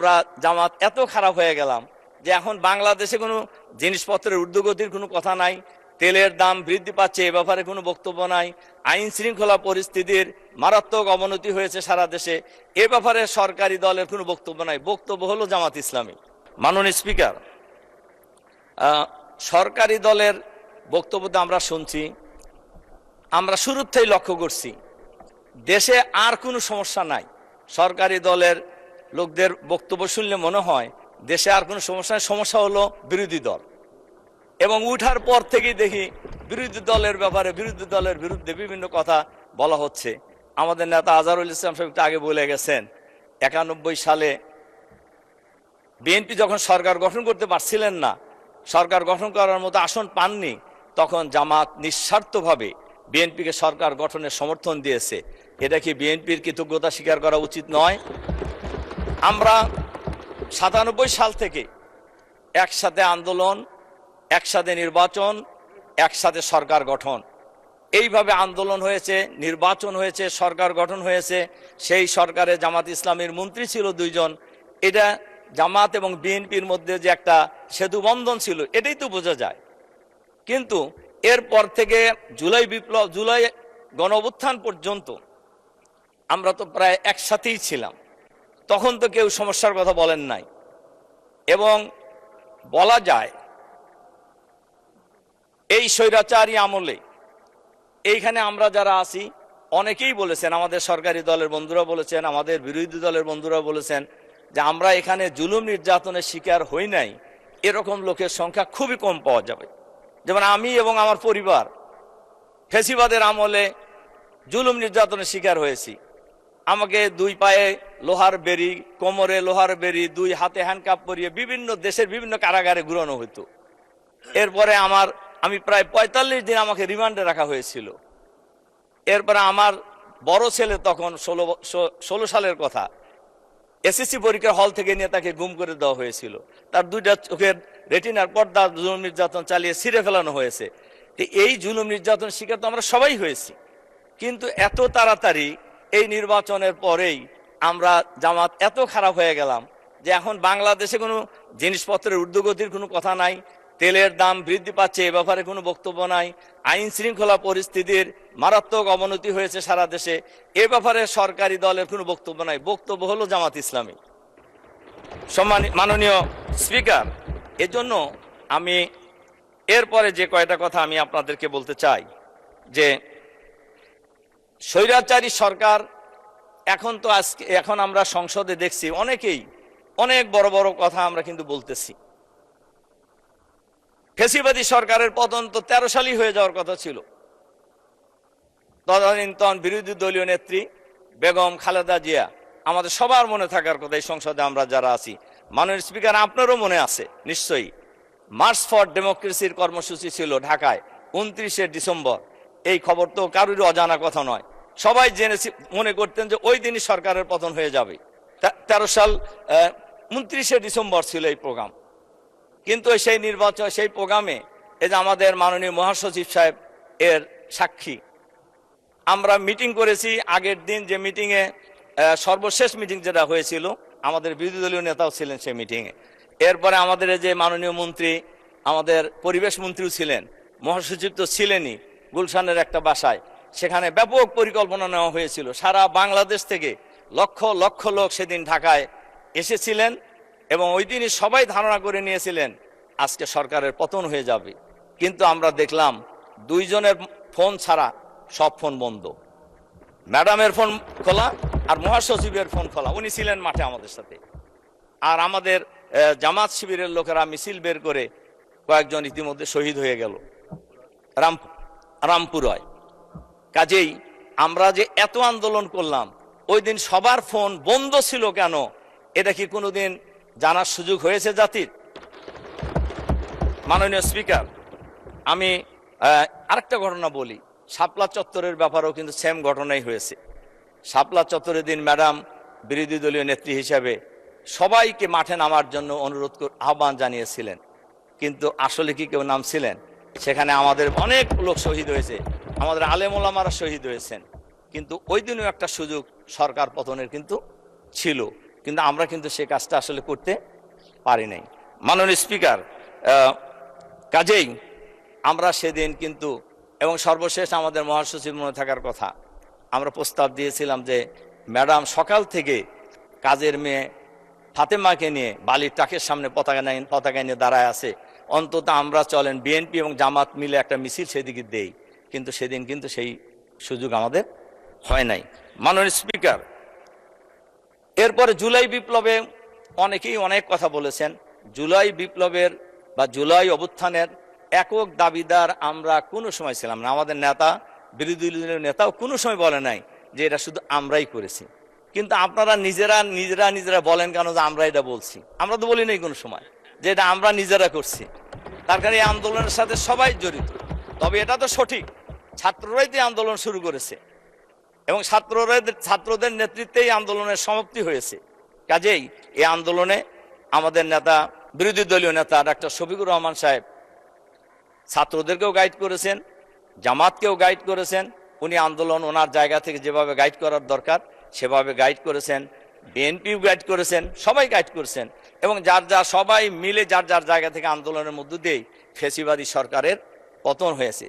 আমরা জামাত এত খারাপ হয়ে গেলাম যে এখন বাংলাদেশে কোনো জিনিসপত্রের ঊর্ধ্বগতির কোনো কথা নাই, তেলের দাম বৃদ্ধি পাচ্ছে এ ব্যাপারে কোনো বক্তব্য নাই, আইন শৃঙ্খলা পরিস্থিতির মারাত্মক অবনতি হয়েছে সারা দেশে, এ ব্যাপারে সরকারি দলের কোনো বক্তব্য নাই। বক্তব্য হলো জামাত ইসলামী। মাননীয় স্পিকার, সরকারি দলের বক্তব্য তো আমরা শুনছি, আমরা শুরুর থেকেই লক্ষ্য করছি দেশে আর কোনো সমস্যা নাই। সরকারি দলের লোকদের বক্তব্য শুনলে মনে হয় দেশে আর কোনো সমস্যা নাই, সমস্যা হলো বিরোধী দল। এবং উঠার পর থেকেই দেখি বিরোধী দলের ব্যাপারে বিরোধী দলের বিরুদ্ধে বিভিন্ন কথা বলা হচ্ছে। আমাদের নেতা আজহারুল ইসলাম সাহেব আগে বলে গেছেন 91 সালে বিএনপি যখন সরকার গঠন করতে পারছিলেন না, সরকার গঠন করার মতো আসন পাননি, তখন জামাত নিঃস্বার্থভাবে বিএনপিকে সরকার গঠনের সমর্থন দিয়েছে। এটা কি বিএনপির কৃতজ্ঞতা স্বীকার করা উচিত নয়? আমরা 97 সাল থেকে একসাথে আন্দোলন, একসাথে নির্বাচন, একসাথে সরকার গঠন, এইভাবে আন্দোলন হয়েছে, নির্বাচন হয়েছে, সরকার গঠন হয়েছে। সেই সরকারে জামাত ইসলামের মন্ত্রী ছিল 2 জন। এটা জামাত এবং বিএনপির মধ্যে যে একটা সেতু বন্ধন ছিল, এটাই তো বোঝা যায়। কিন্তু এরপর থেকে জুলাই বিপ্লব, জুলাই গণ অভ্যুত্থান পর্যন্ত আমরা তো প্রায় একসাথেই ছিলাম। তখন তো কেউ সমস্যার কথা বলেন নাই। এবং বলা যায় এই স্বৈরাচারী আমলে এইখানে আমরা যারা আছি অনেকেই বলেছেন, আমাদের সরকারি দলের বন্ধুরা বলেছেন, আমাদের বিরোধী দলের বন্ধুরা বলেছেন যে আমরা এখানে জুলুম নির্যাতনের শিকার হই নাই, এরকম লোকের সংখ্যা খুবই কম পাওয়া যাবে। যেমন আমি এবং আমার পরিবার ফেসিবাদের আমলে জুলুম নির্যাতনের শিকার হয়েছি। আমাকে 2 পায়ে লোহার বেরি, কোমরে লোহার বেরি, 2 হাতে হ্যান্ডকাপ পরিয়ে বিভিন্ন দেশের বিভিন্ন কারাগারে ঘুরানো হতো। এরপরে আমি প্রায় 45 দিন আমাকে রিমান্ডে রাখা হয়েছিল। এরপরে আমার বড় ছেলে, তখন 16 সালের কথা, এসএসসি পরীক্ষার হল থেকে নিয়ে তাকে গুম করে দেওয়া হয়েছিল। তার 2টা চোখের রেটিনার পর্দা জুলুম নির্যাতন চালিয়ে ছিঁড়ে ফেলানো হয়েছে। এই জুলুম নির্যাতন শিকার তো আমরা সবাই হয়েছি। কিন্তু এত তাড়াতাড়ি এই নির্বাচনের পরেই আমরা জামাত এত খারাপ হয়ে গেলাম যে এখন বাংলাদেশে কোনো জিনিসপত্রের ঊর্ধ্বগতির কোনো কথা নাই, তেলের দাম বৃদ্ধি পাচ্ছে এ ব্যাপারে কোনো বক্তব্য নাই, আইন শৃঙ্খলা পরিস্থিতির মারাত্মক অবনতি হয়েছে সারা দেশে, এ ব্যাপারে সরকারি দলের কোনো বক্তব্য নাই। বক্তব্য হলো জামাত ইসলামী। মাননীয় স্পিকার, এজন্য আমি এরপরে যে কয়টা কথা আমি আপনাদেরকে বলতে চাই যে স্বৈরাচারী সরকার এখন আমরা সংসদে দেখছি অনেকেই অনেক বড় বড় কথা আমরা কিন্তু বলতেছি। ফ্যাসিবাদী সরকারের পতন তো 13 সালই হয়ে যাওয়ার কথা ছিল। তদানীন্তন বিরোধী দলীয় নেত্রী বেগম খালেদা জিয়া, আমাদের সবার মনে থাকার কথা, এই সংসদে আমরা যারা আছি। মাননীয় স্পিকার, আপনারও মনে আছে নিশ্চয়ই, মার্চ ফর ডেমোক্রেসির কর্মসূচি ছিল ঢাকায় 29শে ডিসেম্বর। এই খবর তো কারোর অজানা কথা নয়, সবাই জেনেছি, মনে করতেন যে ওই দিনই সরকারের পতন হয়ে যাবে। 13 সাল 29শে ডিসেম্বর ছিল এই প্রোগ্রাম। কিন্তু সেই নির্বাচন, সেই প্রোগ্রামে এই যে আমাদের মাননীয় মহাসচিব সাহেব এর সাক্ষী, আমরা মিটিং করেছি আগের দিন, যে মিটিংয়ে সর্বশেষ মিটিং যেটা হয়েছিল, আমাদের বিরোধী দলীয় নেতাও ছিলেন সেই মিটিংয়ে। এরপরে আমাদের যে মাননীয় মন্ত্রী, আমাদের পরিবেশ মন্ত্রীও ছিলেন, মহাসচিব তো ছিলেনই, গুলশানের একটা বাসায়। সেখানে ব্যাপক পরিকল্পনা নেওয়া হয়েছিল। সারা বাংলাদেশ থেকে লক্ষ লক্ষ লোক সেদিন ঢাকায় এসেছিলেন এবং ওই দিনই সবাই ধারণা করে নিয়েছিলেন আজকে সরকারের পতন হয়ে যাবে। কিন্তু আমরা দেখলাম 2 জনের ফোন ছাড়া সব ফোন বন্ধ। ম্যাডামের ফোন খোলা আর মহাসচিবের ফোন খোলা, উনি ছিলেন মাঠে আমাদের সাথে। আর আমাদের জামাত শিবিরের লোকেরা মিছিল বের করে কয়েকজন ইতিমধ্যে শহীদ হয়ে গেল রামপুরায়। কাজেই আমরা যে এত আন্দোলন করলাম, ওই দিন সবার ফোন বন্ধ ছিল কেন? এটা কি কোনোদিন জানার সুযোগ হয়েছে জাতির? মাননীয় স্পিকার, আমি আরেকটা ঘটনা বলি। শাপলা চত্বরের ব্যাপারেও কিন্তু সেম ঘটনাই হয়েছে। শাপলা চত্বরের দিন ম্যাডাম বিরোধী দলীয় নেত্রী হিসাবে সবাইকে মাঠে নামার জন্য আহ্বান জানিয়েছিলেন, কিন্তু আসলে কি কেউ নামছিলেন? সেখানে আমাদের অনেক লোক শহীদ হয়েছে, আমাদের আলেম ওলামারা শহীদ হয়েছেন। কিন্তু ওই দিনও একটা সুযোগ সরকার পতনের কিন্তু ছিল। কিন্তু আমরা কিন্তু সেই কাজটা আসলে করতে পারি নাই। মাননীয় স্পিকার, কাজেই আমরা সেদিন কিন্তু, এবং সর্বশেষ আমাদের মহাসচিব মনে থাকার কথা, আমরা প্রস্তাব দিয়েছিলাম যে ম্যাডাম সকাল থেকে কাজের মেয়ে ফাতেমাকে নিয়ে বালির টাকের সামনে পতাকা নিয়ে দাঁড়ায় আছে, অন্তত আমরা চলেন বিএনপি এবং জামাত মিলে একটা মিছিল সেদিকে দেই, কিন্তু সেদিন কিন্তু সেই সুযোগ আমাদের হয় নাই। মাননীয় স্পিকার, এরপরে জুলাই বিপ্লবে অনেকেই অনেক কথা বলেছেন। জুলাই বিপ্লবের বা জুলাই অভ্যুত্থানের একক দাবিদার আমরা কোনো সময় ছিলাম না। আমাদের নেতা, বিরোধী দলের নেতাও কোনো সময় বলে নাই যে এটা শুধু আমরাই করেছি। কিন্তু আপনারা নিজেরা বলেন কেন যে আমরা এটা বলছি? আমরা তো বলি নাই কোনো সময় যে এটা আমরা নিজেরা করছি। তার কারণে এই আন্দোলনের সাথে সবাই জড়িত। তবে এটা তো সঠিক, ছাত্ররাই তো আন্দোলন শুরু করেছে এবং ছাত্রদের নেতৃত্বেই আন্দোলনের সমাপ্তি হয়েছে। কাজেই এই আন্দোলনে আমাদের নেতা, বিরোধী দলীয় নেতা ডাক্তার শফিকুর রহমান সাহেব ছাত্রদেরকেও গাইড করেছেন, জামাতকেও গাইড করেছেন। উনি আন্দোলন ওনার জায়গা থেকে যেভাবে গাইড করার দরকার সেভাবে গাইড করেছেন, বিএনপিও গাইড করেছেন, সবাই গাইড করেছেন, এবং সবাই মিলে যার যার জায়গা থেকে আন্দোলনের মধ্য দিয়েই ফ্যাসিবাদী সরকারের পতন হয়েছে।